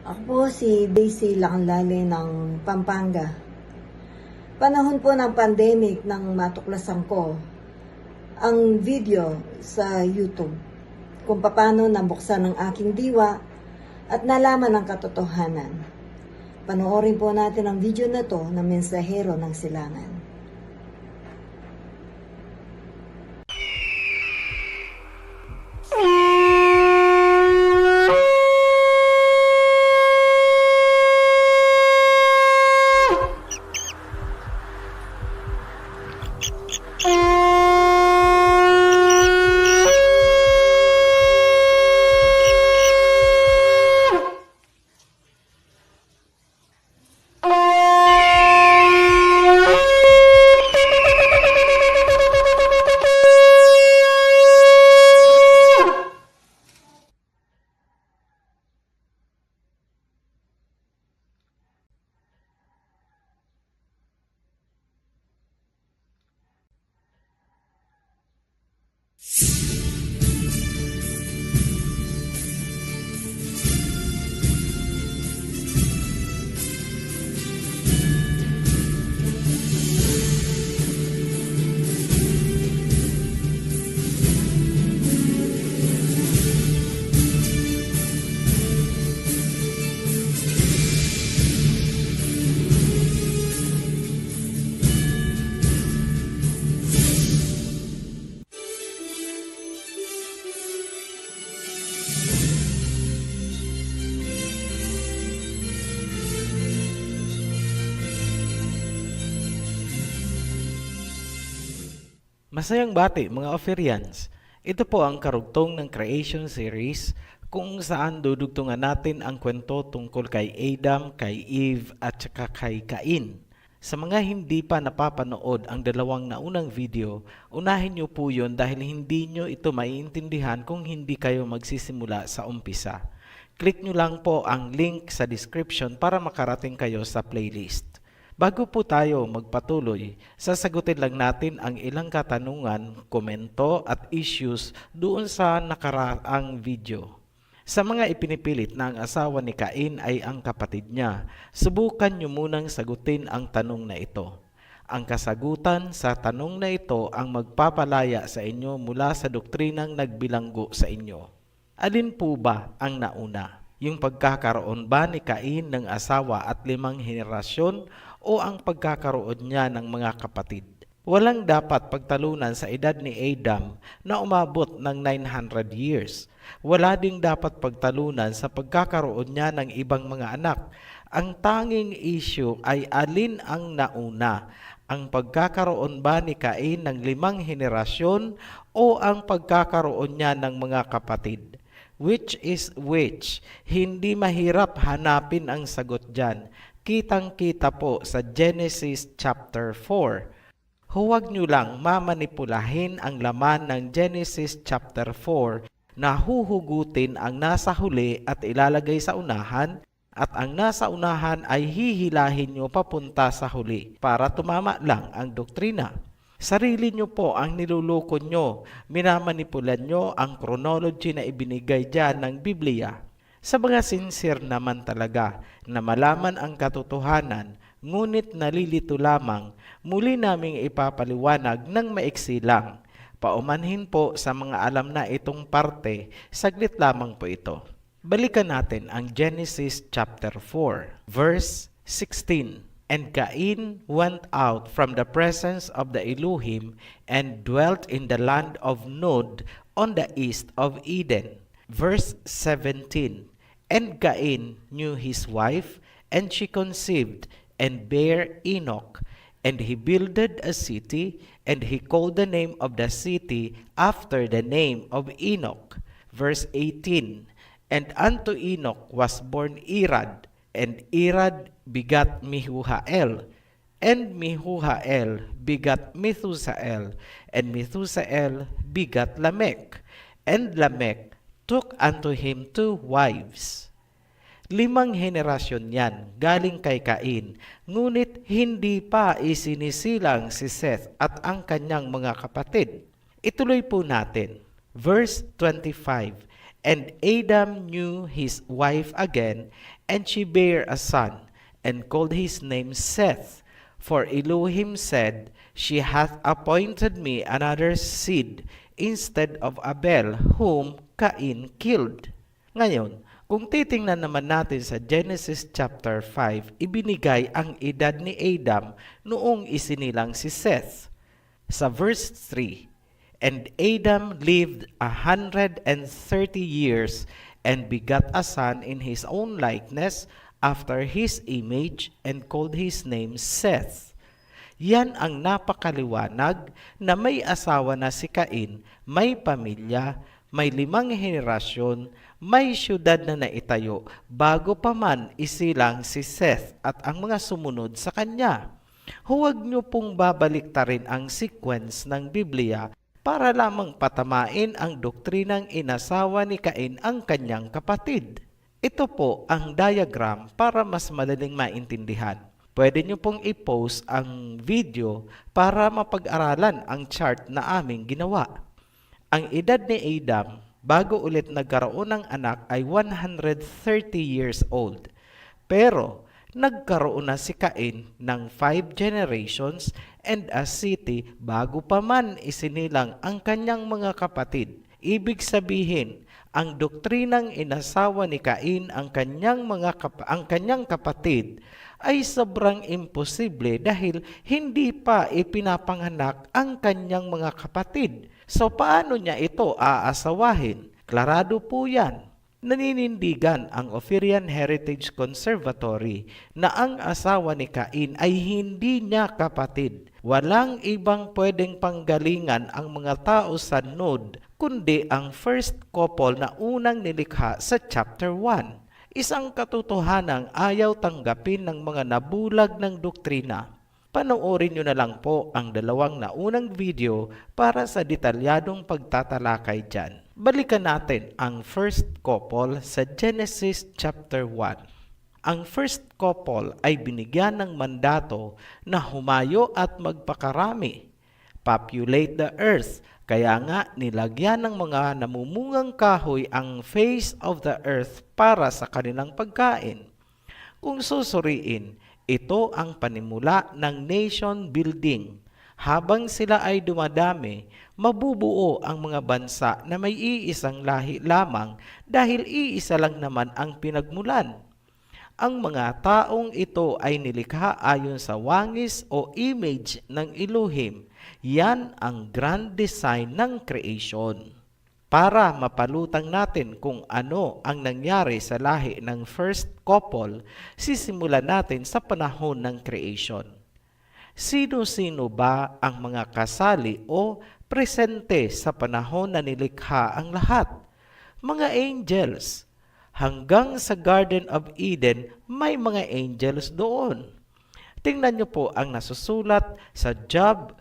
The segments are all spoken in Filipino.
Ako po si Daisy Lacanlale ng Pampanga. Panahon po ng pandemic nang matuklasan ko ang video sa YouTube kung paano nabuksan ang aking diwa at nalaman ang katotohanan. Panoorin po natin ang video na to ng Mensahero ng Silangan. Masayang bati mga Oferians! Ito po ang karugtong ng Creation Series kung saan dudugtungan natin ang kwento tungkol kay Adam, kay Eve at saka kay Cain. Sa mga hindi pa napapanood ang dalawang naunang video, unahin nyo po yun dahil hindi nyo ito maiintindihan kung hindi kayo magsisimula sa umpisa. Click nyo lang po ang link sa description para makarating kayo sa playlist. Bago po tayo magpatuloy, sasagutin lang natin ang ilang katanungan, komento at issues doon sa nakaraang video. Sa mga ipinipilit na ang asawa ni Cain ay ang kapatid niya, subukan nyo munang sagutin ang tanong na ito. Ang kasagutan sa tanong na ito ang magpapalaya sa inyo mula sa doktrinang nagbilanggo sa inyo. Alin po ba ang nauna? Yung pagkakaroon ba ni Cain ng asawa at 5 henerasyon o ang pagkakaroon niya ng mga kapatid? Walang dapat pagtalunan sa edad ni Adam na umabot ng 900 years. Wala ding dapat pagtalunan sa pagkakaroon niya ng ibang mga anak. Ang tanging issue ay alin ang nauna, ang pagkakaroon ba ni Cain ng 5 henerasyon o ang pagkakaroon niya ng mga kapatid? Which is which? Hindi mahirap hanapin ang sagot dyan. Kitang-kita po sa Genesis chapter 4. Huwag nyo lang mamanipulahin ang laman ng Genesis chapter 4 na huhugutin ang nasa huli at ilalagay sa unahan at ang nasa unahan ay hihilahin nyo papunta sa huli para tumama lang ang doktrina. Sarili nyo po ang niluloko nyo, minamanipulan nyo ang chronology na ibinigay dyan ng Biblia. Sa mga sincere naman talaga na malaman ang katotohanan, ngunit nalilito lamang, muli naming ipapaliwanag ng maiksi lang. Paumanhin po sa mga alam na itong parte, saglit lamang po ito. Balikan natin ang Genesis chapter 4, verse 16. And Cain went out from the presence of the Elohim and dwelt in the land of Nod on the east of Eden. Verse 17. And Cain knew his wife, and she conceived and bare Enoch. And he builded a city, and he called the name of the city after the name of Enoch. Verse 18. And unto Enoch was born Irad, and Irad begat Mehujael, and Mehujael begat Methusael, and Methusael begat Lamech, and Lamech took unto him 2 wives. 5 henerasyon yan galing kay Cain, ngunit hindi pa isinisilang si Seth at ang kanyang mga kapatid. Ituloy po natin. Verse 25. And Adam knew his wife again, and she bare a son, and called his name Seth. For Elohim said, She hath appointed me another seed instead of Abel, whom Cain killed. Ngayon, kung titingnan naman natin sa Genesis chapter 5, ibinigay ang edad ni Adam noong isinilang si Seth. Sa verse 3, And Adam lived 130 years, and begat a son in his own likeness, after his image, and called his name Seth. Yan ang napakaliwanag na may asawa na si Cain, may pamilya, may 5 henerasyon, may syudad na naitayo bago pa man isilang si Seth at ang mga sumunod sa kanya. Huwag niyo pong babaliktarin ang sequence ng Biblia para lamang patamain ang doktrinang inasawa ni Cain ang kanyang kapatid. Ito po ang diagram para mas madaling maintindihan. Pwede niyo pong i-post ang video para mapag-aralan ang chart na aming ginawa. Ang edad ni Adam bago ulit nagkaroon ng anak ay 130 years old. Pero nagkaroon na si Cain ng 5 generations and a city bago pa man isinilang ang kanyang mga kapatid. Ibig sabihin, ang doktrinang inasawa ni Cain ang kanyang kapatid ay sobrang imposible dahil hindi pa ipinapanganak ang kanyang mga kapatid. So paano niya ito aasawahin? Klarado po yan. Naninindigan ang Ophirian Heritage Conservatory na ang asawa ni Cain ay hindi niya kapatid. Walang ibang pwedeng panggalingan ang mga tao sa Nod, kundi ang first couple na unang nilikha sa chapter 1. Isang katotohanang ayaw tanggapin ng mga nabulag ng doktrina. Panoorin nyo na lang po ang 2 naunang video para sa detalyadong pagtatalakay dyan. Balikan natin ang first couple sa Genesis chapter 1. Ang first couple ay binigyan ng mandato na humayo at magpakarami, populate the earth. Kaya nga nilagyan ng mga namumungang kahoy ang face of the earth para sa kanilang pagkain. Kung susuriin, ito ang panimula ng nation building. Habang sila ay dumadami, mabubuo ang mga bansa na may iisang lahi lamang dahil iisa lang naman ang pinagmulan. Ang mga taong ito ay nilikha ayon sa wangis o image ng Elohim. Yan ang grand design ng creation. Para mapalutang natin kung ano ang nangyari sa lahi ng first couple, sisimulan natin sa panahon ng creation. Sino-sino ba ang mga kasali o presente sa panahon na nilikha ang lahat? Mga angels. Hanggang sa Garden of Eden, may mga angels doon. Tingnan niyo po ang nasusulat sa Job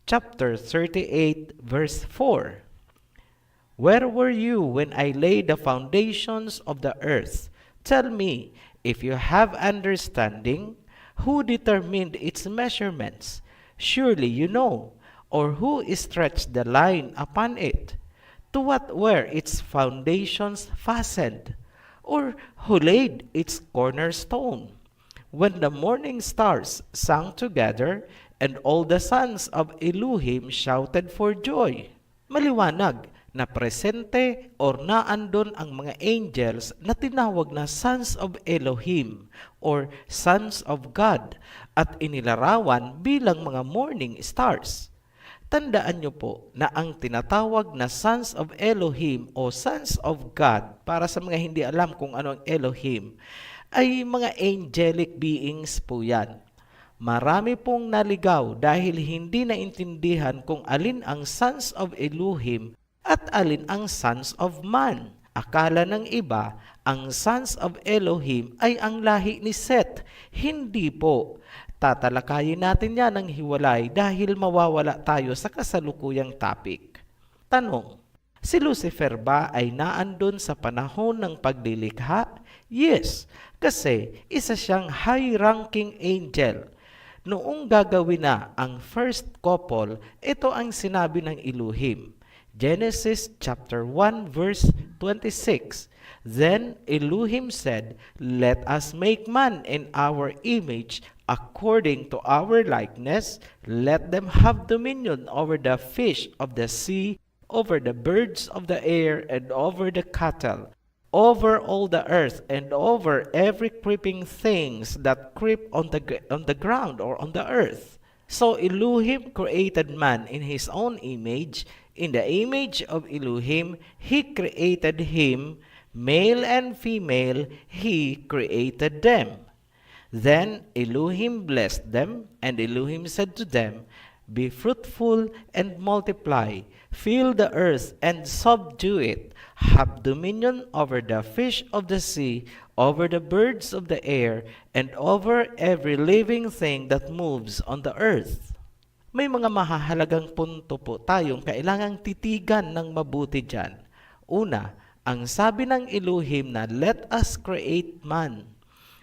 chapter 38 verse 4. Where were you when I laid the foundations of the earth? Tell me, if you have understanding, who determined its measurements? Surely you know. Or who stretched the line upon it? To what were its foundations fastened? Or who laid its cornerstone? When the morning stars sang together, and all the sons of Elohim shouted for joy. Maliwanag na presente or naandon ang mga angels na tinawag na sons of Elohim or sons of God at inilarawan bilang mga morning stars. Tandaan niyo po na ang tinatawag na sons of Elohim o sons of God, para sa mga hindi alam kung ano ang Elohim, ay mga angelic beings po yan. Marami pong naligaw dahil hindi naintindihan kung alin ang sons of Elohim at alin ang sons of man. Akala ng iba, ang sons of Elohim ay ang lahi ni Seth. Hindi po. Tatalakayin natin yan ng hiwalay dahil mawawala tayo sa kasalukuyang topic. Tanong, si Lucifer ba ay naandun sa panahon ng paglilikha? Yes, kasi isa siyang high-ranking angel. Noong gagawin na ang first couple, ito ang sinabi ng Elohim. Genesis chapter 1 verse 26. Then Elohim said, "Let us make man in our image, according to our likeness. Let them have dominion over the fish of the sea, over the birds of the air, and over the cattle, over all the earth, and over every creeping things that creep on the ground or on the earth." So Elohim created man in his own image. In the image of Elohim, he created him. Male and female, he created them. Then Elohim blessed them, and Elohim said to them, "Be fruitful and multiply, fill the earth and subdue it, have dominion over the fish of the sea, over the birds of the air, and over every living thing that moves on the earth." May mga mahahalagang punto po tayong kailangang titigan ng mabuti dyan. Una, ang sabi ng Elohim na let us create man.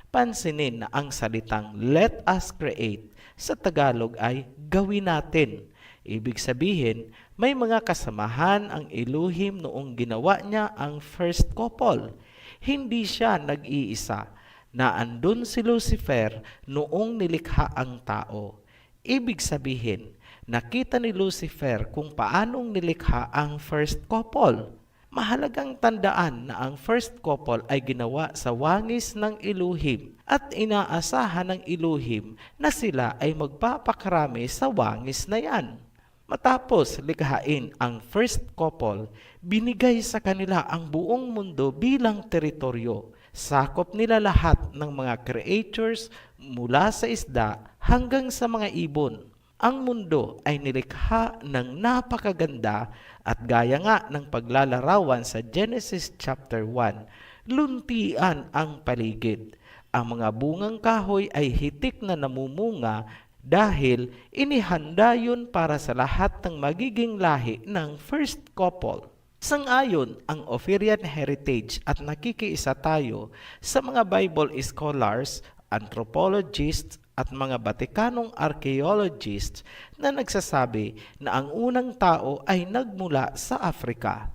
Pansinin na ang salitang let us create sa Tagalog ay gawin natin. Ibig sabihin, may mga kasamahan ang Elohim noong ginawa niya ang first couple. Hindi siya nag-iisa. Naandun si Lucifer noong nilikha ang tao. Ibig sabihin, nakita ni Lucifer kung paanong nilikha ang first couple. Mahalagang tandaan na ang first couple ay ginawa sa wangis ng Elohim at inaasahan ng Elohim na sila ay magpapakarami sa wangis na yan. Matapos likhain ang first couple, binigay sa kanila ang buong mundo bilang teritoryo. Sakop nila lahat ng mga creatures mula sa isda hanggang sa mga ibon. Ang mundo ay nilikha ng napakaganda at gaya nga ng paglalarawan sa Genesis chapter 1, luntian ang paligid. Ang mga bungang kahoy ay hitik na namumunga dahil inihanda yun para sa lahat ng magiging lahi ng first couple. Sang-ayon ang Ophirian Heritage at nakikiisa tayo sa mga Bible scholars, anthropologists, at mga Batikanong archaeologists na nagsasabi na ang unang tao ay nagmula sa Africa.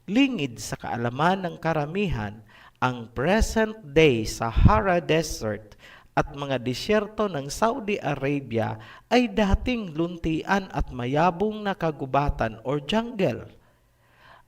Lingid sa kaalaman ng karamihan, ang present-day Sahara Desert at mga disyerto ng Saudi Arabia ay dating luntian at mayabong na kagubatan or jungle.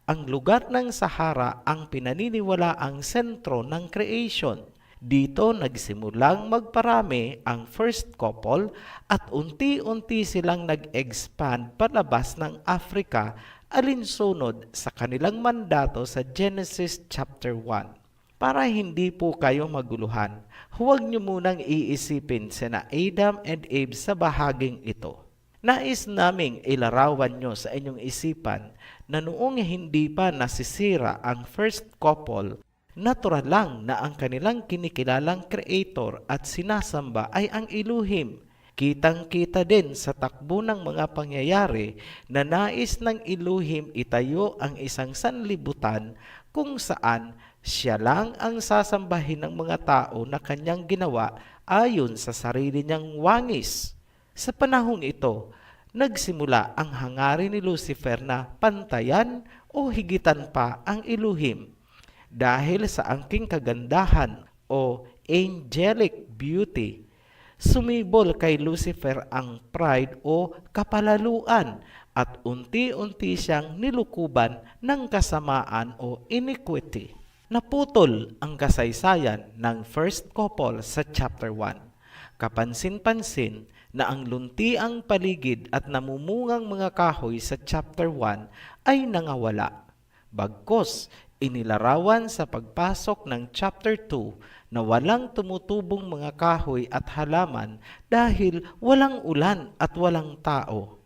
Ang lugar ng Sahara ang pinaniniwala ang sentro ng creation. Dito nagsimulang magparami ang first couple at unti-unti silang nag-expand palabas ng Africa alinsunod sa kanilang mandato sa Genesis chapter 1. Para hindi po kayo maguluhan, huwag niyo munang iisipin sina Adam and Eve sa bahaging ito. Nais naming ilarawan nyo sa inyong isipan na noong hindi pa nasisira ang first couple, natural lang na ang kanilang kinikilalang creator at sinasamba ay ang Elohim. Kitang-kita din sa takbo ng mga pangyayari na nais ng Elohim itayo ang isang sanlibutan kung saan siya lang ang sasambahin ng mga tao na kanyang ginawa ayon sa sarili niyang wangis. Sa panahong ito, nagsimula ang hangarin ni Lucifer na pantayan o higitan pa ang Elohim. Dahil sa angking kagandahan o angelic beauty, sumibol kay Lucifer ang pride o kapalaluan at unti-unti siyang nilukuban ng kasamaan o iniquity. Naputol ang kasaysayan ng first couple sa chapter 1. Kapansin-pansin na ang luntiang paligid at namumungang mga kahoy sa chapter 1 ay nangawala. Bagkus, inilarawan sa pagpasok ng chapter 2 na walang tumutubong mga kahoy at halaman dahil walang ulan at walang tao.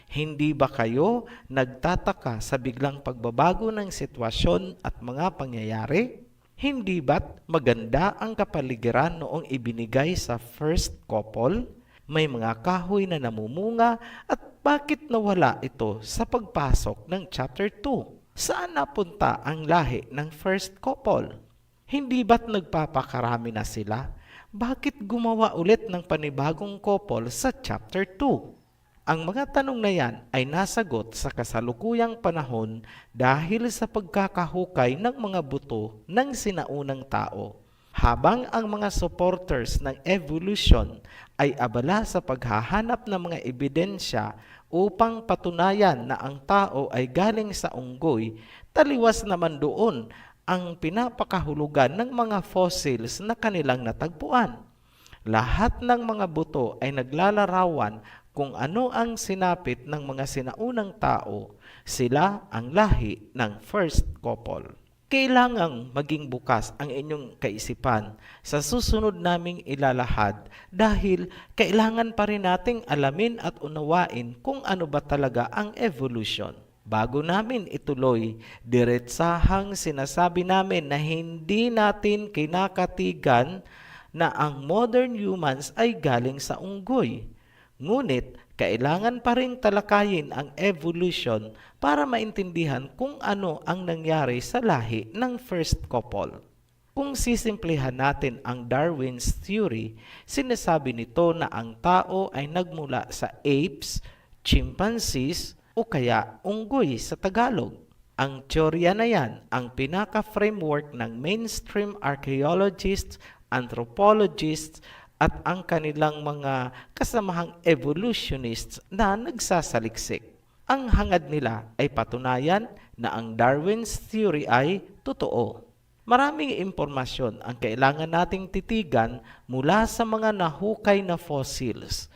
Hindi ba kayo nagtataka sa biglang pagbabago ng sitwasyon at mga pangyayari? Hindi ba't maganda ang kapaligiran noong ibinigay sa first couple? May mga kahoy na namumunga at bakit nawala ito sa pagpasok ng chapter 2? Saan napunta ang lahi ng first couple? Hindi ba't nagpapakarami na sila? Bakit gumawa ulit ng panibagong couple sa chapter 2? Ang mga tanong na yan ay nasagot sa kasalukuyang panahon dahil sa pagkakahukay ng mga buto ng sinaunang tao. Habang ang mga supporters ng evolution ay abala sa paghahanap ng mga ebidensya upang patunayan na ang tao ay galing sa unggoy, taliwas naman doon ang pinapakahulugan ng mga fossils na kanilang natagpuan. Lahat ng mga buto ay naglalarawan kung ano ang sinapit ng mga sinaunang tao. Sila ang lahi ng first couple. Kailangang maging bukas ang inyong kaisipan sa susunod naming ilalahad dahil kailangan pa rin nating alamin at unawain kung ano ba talaga ang evolution. Bago namin ituloy, diretsahang sinasabi namin na hindi natin kinakatigan na ang modern humans ay galing sa unggoy. Ngunit, kailangan pa rin talakayin ang evolution para maintindihan kung ano ang nangyari sa lahi ng first couple. Kung sisimplihan natin ang Darwin's theory, sinasabi nito na ang tao ay nagmula sa apes, chimpanzees, o kaya unggoy sa Tagalog. Ang teorya na yan ang pinaka-framework ng mainstream archaeologists, anthropologists, at ang kanilang mga kasamahang evolutionists na nagsasaliksik. Ang hangad nila ay patunayan na ang Darwin's theory ay totoo. Maraming impormasyon ang kailangan nating titigan mula sa mga nahukay na fossils.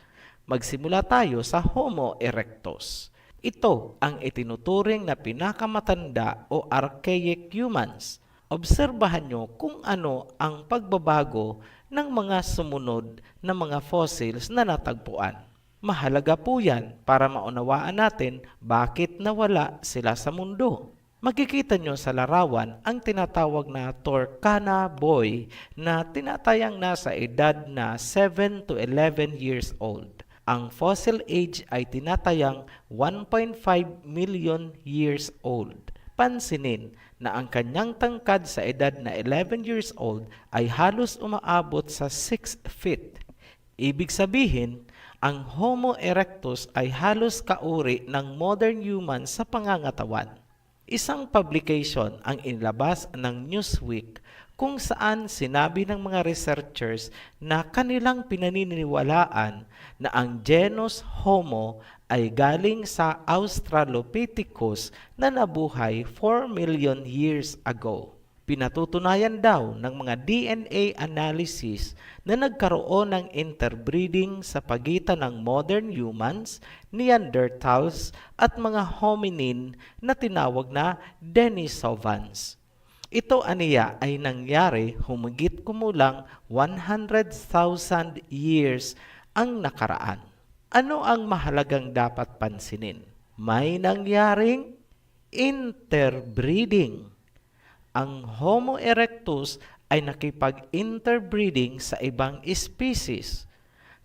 Magsimula tayo sa Homo erectus. Ito ang itinuturing na pinakamatanda o archaic humans. Obserbahan nyo kung ano ang pagbabago ng mga sumunod na mga fossils na natagpuan. Mahalaga po yan para maunawaan natin bakit nawala sila sa mundo. Makikita nyo sa larawan ang tinatawag na Turkana boy na tinatayang nasa edad na 7 to 11 years old. Ang fossil age ay tinatayang 1.5 million years old. Pansinin na ang kanyang tangkad sa edad na 11 years old ay halos umaabot sa 6 feet. Ibig sabihin, ang Homo erectus ay halos kauri ng modern human sa pangangatawan. Isang publication ang inilabas ng Newsweek kung saan sinabi ng mga researchers na kanilang pinaniniwalaan na ang genus Homo ay galing sa Australopithecus na nabuhay 4 million years ago. Pinatutunayan daw ng mga DNA analysis na nagkaroon ng interbreeding sa pagitan ng modern humans, Neanderthals at mga hominin na tinawag na Denisovans. Ito aniya ay nangyari humigit kumulang 100,000 years ang nakaraan. Ano ang mahalagang dapat pansinin? May nangyaring interbreeding. Ang Homo erectus ay nakipag-interbreeding sa ibang species.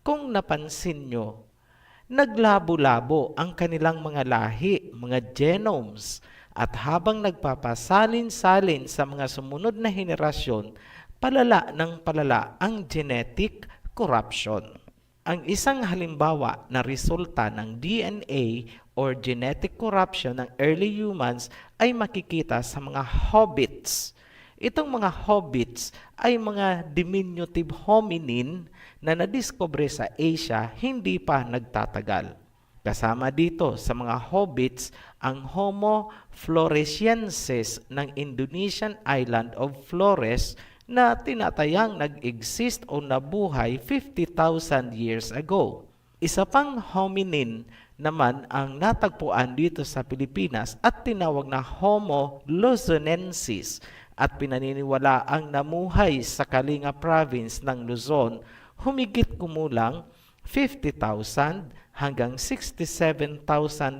Kung napansin nyo, naglabo-labo ang kanilang mga lahi, mga genomes, at habang nagpapasalin-salin sa mga sumunod na henerasyon, palala ng palala ang genetic corruption. Ang isang halimbawa na resulta ng DNA or genetic corruption ng early humans ay makikita sa mga hobbits. Itong mga hobbits ay mga diminutive hominin na nadiskubre sa Asia hindi pa nagtatagal. Kasama dito sa mga hobbits ang Homo floresiensis ng Indonesian island of Flores na tinatayang nag-exist o nabuhay 50,000 years ago. Isa pang hominin naman ang natagpuan dito sa Pilipinas at tinawag na Homo luzonensis at pinaniniwala ang namuhay sa Kalinga province ng Luzon humigit kumulang 50,000 hanggang 67,000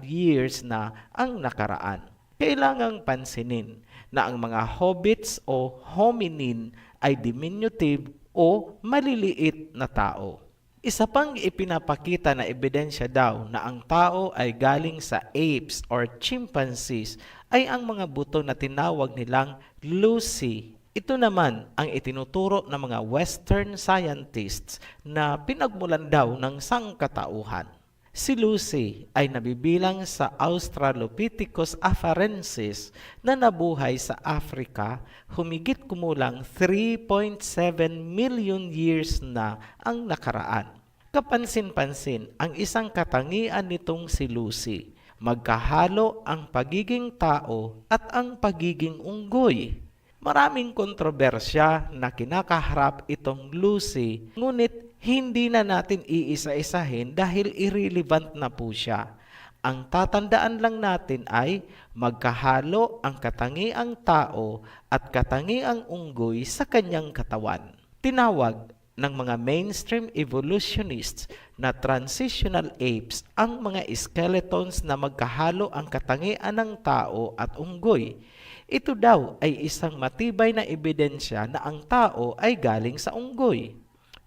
years na ang nakaraan. Kailangang pansinin na ang mga hobbits o hominin ay diminutive o maliliit na tao. Isa pang ipinapakita na ebidensya daw na ang tao ay galing sa apes or chimpanzees ay ang mga buto na tinawag nilang Lucy. Ito naman ang itinuturo ng mga Western scientists na pinagmulan daw ng sangkatauhan. Si Lucy ay nabibilang sa Australopithecus afarensis na nabuhay sa Africa humigit kumulang 3.7 million years na ang nakaraan. Kapansin-pansin ang isang katangian nitong si Lucy. Magkahalo ang pagiging tao at ang pagiging unggoy. Maraming kontrobersya na kinakaharap itong Lucy, ngunit hindi na natin iisa-isahin dahil irrelevant na po siya. Ang tatandaan lang natin ay magkahalo ang katangiang tao at katangiang unggoy sa kanyang katawan. Tinawag ng mga mainstream evolutionists na transitional apes ang mga skeletons na magkahalo ang katangian ng tao at unggoy. Ito daw ay isang matibay na ebidensya na ang tao ay galing sa unggoy.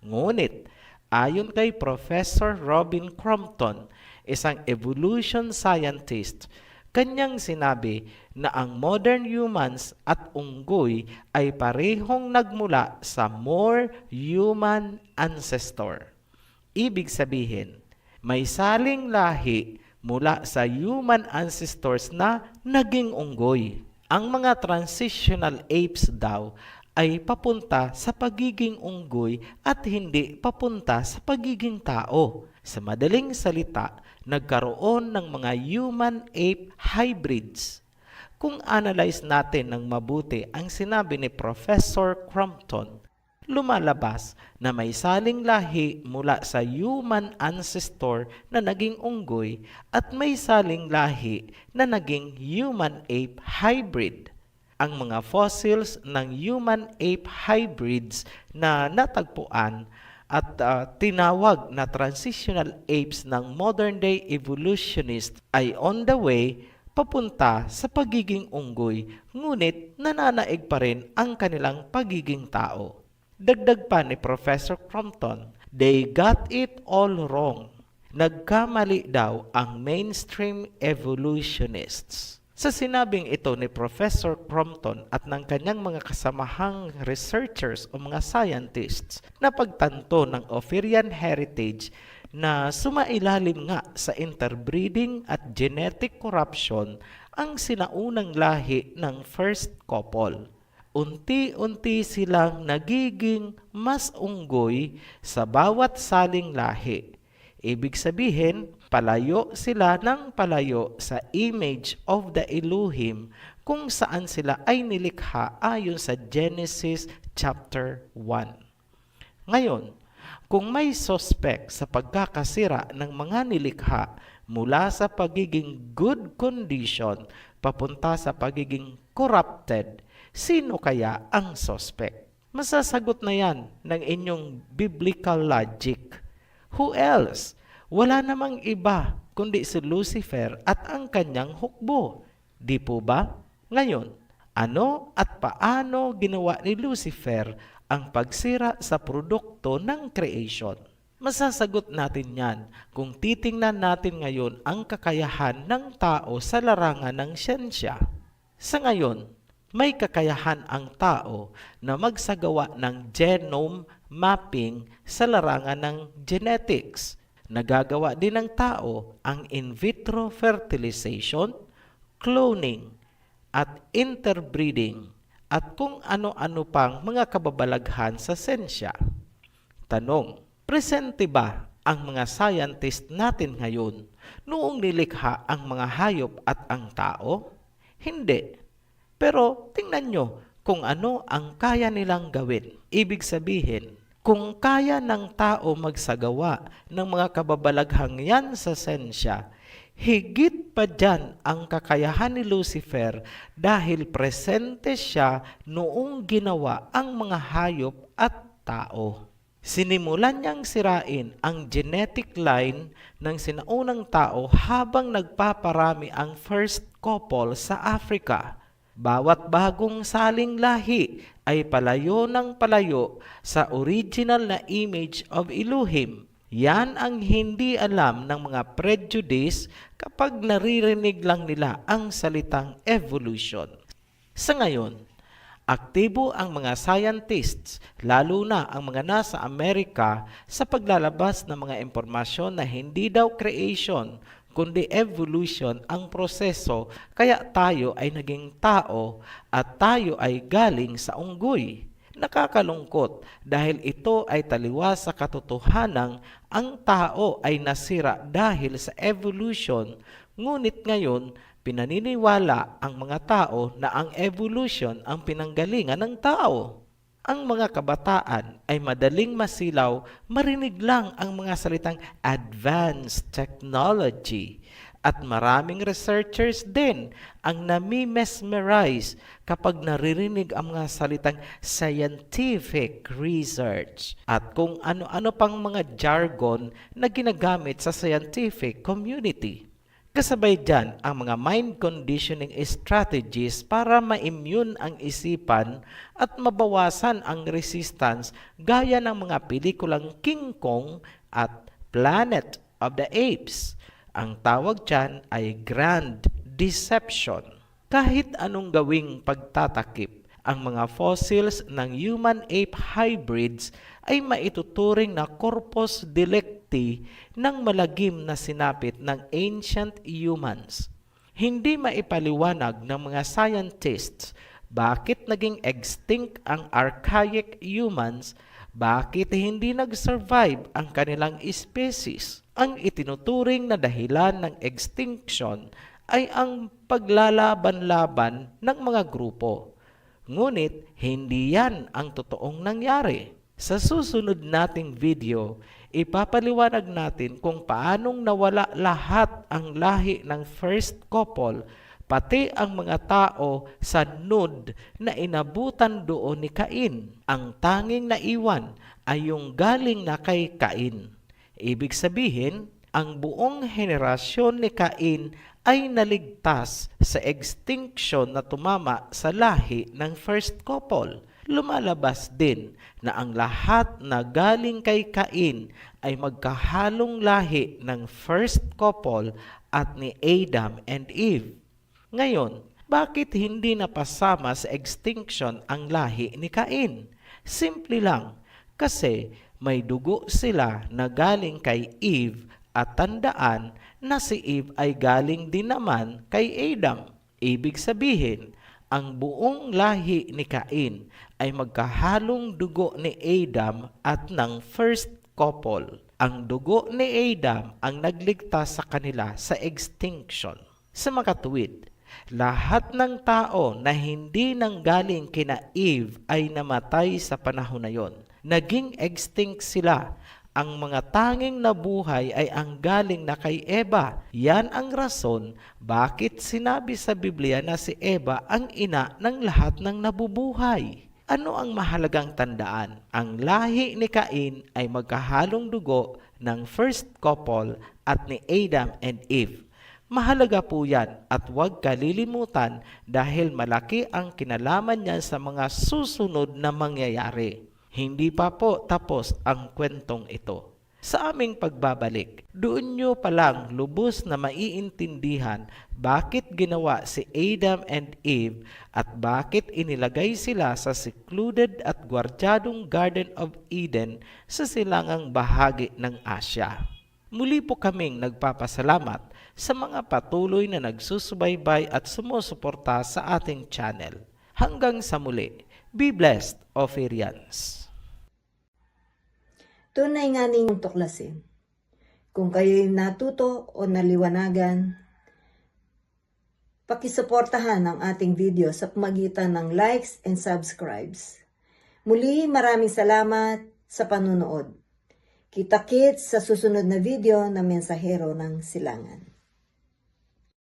Ngunit, ayon kay Professor Robin Crompton, isang evolution scientist, kanyang sinabi na ang modern humans at unggoy ay parehong nagmula sa more human ancestor. Ibig sabihin, may saling lahi mula sa human ancestors na naging unggoy. Ang mga transitional apes daw ay papunta sa pagiging unggoy at hindi papunta sa pagiging tao. Sa madaling salita, nagkaroon ng mga human-ape hybrids. Kung analyze natin ng mabuti ang sinabi ni Professor Crompton, lumalabas na may saling lahi mula sa human ancestor na naging unggoy at may saling lahi na naging human-ape hybrid. Ang mga fossils ng human-ape hybrids na natagpuan at tinawag na transitional apes ng modern-day evolutionist ay on the way papunta sa pagiging unggoy, ngunit nananaig pa rin ang kanilang pagiging tao. Dagdag pa ni Professor Crompton, they got it all wrong. Nagkamali daw ang mainstream evolutionists. Sa sinabing ito ni Professor Crompton at ng kanyang mga kasamahang researchers o mga scientists na pagtanto ng Ophirian heritage na sumailalim nga sa interbreeding at genetic corruption ang sinaunang lahi ng first couple. Unti-unti silang nagiging mas unggoy sa bawat saling lahi. Ibig sabihin, palayo sila ng palayo sa image of the Elohim kung saan sila ay nilikha ayon sa Genesis chapter 1. Ngayon, kung may suspect sa pagkakasira ng mga nilikha mula sa pagiging good condition papunta sa pagiging corrupted, sino kaya ang suspect? Masasagot na yan ng inyong biblical logic. Who else? Wala namang iba kundi si Lucifer at ang kanyang hukbo. Di po ba? Ngayon, ano at paano ginawa ni Lucifer ang pagsira sa produkto ng creation? Masasagot natin yan kung titingnan natin ngayon ang kakayahan ng tao sa larangan ng siyensya. Sa ngayon, may kakayahan ang tao na magsagawa ng genome mapping sa larangan ng genetics. Nagagawa din ng tao ang in vitro fertilization, cloning, at interbreeding, at kung ano-ano pang mga kababalaghan sa sensya. Tanong, presente ba ang mga scientist natin ngayon noong nilikha ang mga hayop at ang tao? Hindi. Pero tingnan nyo kung ano ang kaya nilang gawin. Ibig sabihin, kung kaya ng tao magsagawa ng mga kababalaghang yan sa sensya, higit pa dyan ang kakayahan ni Lucifer dahil presente siya noong ginawa ang mga hayop at tao. Sinimulan niyang sirain ang genetic line ng sinaunang tao habang nagpaparami ang first couple sa Africa. Bawat bagong saling lahi ay palayo ng palayo sa original na image of Elohim. Yan ang hindi alam ng mga prejudice kapag naririnig lang nila ang salitang evolution. Sa ngayon, Aktibo ang mga scientists, lalo na ang mga nasa Amerika, sa paglalabas ng mga impormasyon na hindi daw creation, kundi evolution ang proseso, kaya tayo ay naging tao at tayo ay galing sa unggoy. Nakakalungkot dahil ito ay taliwas sa katotohanang ang tao ay nasira dahil sa evolution, ngunit ngayon pinaniniwala ang mga tao na ang evolution ang pinanggalingan ng tao. Ang mga kabataan ay madaling masilaw marinig lang ang mga salitang advanced technology at maraming researchers din ang nami-mesmerize kapag naririnig ang mga salitang scientific research at kung ano-ano pang mga jargon na ginagamit sa scientific community. Kasabay dyan ang mga mind conditioning strategies para ma-immune ang isipan at mabawasan ang resistance gaya ng mga pelikulang King Kong at Planet of the Apes. Ang tawag dyan ay grand deception. Kahit anong gawing pagtatakip, ang mga fossils ng human-ape hybrids ay maituturing na corpus delicti ng malagim na sinapit ng ancient humans. Hindi maipaliwanag ng mga scientists bakit naging extinct ang archaic humans, bakit hindi nag-survive ang kanilang species. Ang itinuturing na dahilan ng extinction ay ang paglalaban-laban ng mga grupo. Ngunit hindi yan ang totoong nangyari. Sa susunod nating video, ipapaliwanag natin kung paanong nawala lahat ang lahi ng first couple, pati ang mga tao sa Nod na inabutan doon ni Cain. Ang tanging naiwan ay yung galing na kay Cain. Ibig sabihin, ang buong henerasyon ni Cain ay naligtas sa extinction na tumama sa lahi ng first couple. Lumalabas din na ang lahat na galing kay Cain ay magkahalong lahi ng first couple at ni Adam and Eve. Ngayon, bakit hindi napasama sa extinction ang lahi ni Cain? Simple lang, kasi may dugo sila na galing kay Eve at tandaan na si Eve ay galing din naman kay Adam. Ibig sabihin, ang buong lahi ni Cain ay magkahalong dugo ni Adam at ng first couple. Ang dugo ni Adam ang nagligtas sa kanila sa extinction. Sa makatuwid, lahat ng tao na hindi nanggaling kina Eve ay namatay sa panahon na yon. Naging extinct sila. Ang mga tanging nabuhay ay ang galing na kay Eva. Yan ang rason bakit sinabi sa Biblia na si Eva ang ina ng lahat ng nabubuhay. Ano ang mahalagang tandaan? Ang lahi ni Cain ay magkahalong dugo ng first couple at ni Adam and Eve. Mahalaga po yan at huwag kalilimutan dahil malaki ang kinalaman niyan sa mga susunod na mangyayari. Hindi pa po tapos ang kwentong ito. Sa aming pagbabalik, doon nyo palang lubos na maiintindihan bakit ginawa si Adam and Eve at bakit inilagay sila sa secluded at gwardyadong Garden of Eden sa silangang bahagi ng Asya. Muli po kaming nagpapasalamat sa mga patuloy na nagsusubaybay at sumusuporta sa ating channel. Hanggang sa muli, be blessed, Ophirians. Tunay nga ninyong tuklasin. Kung kayo'y natuto o naliwanagan, pakisuportahan ang ating video sa pamagitan ng likes and subscribes. Muli, maraming salamat sa panunood. Kita-kits sa susunod na video na Mensahero ng Silangan.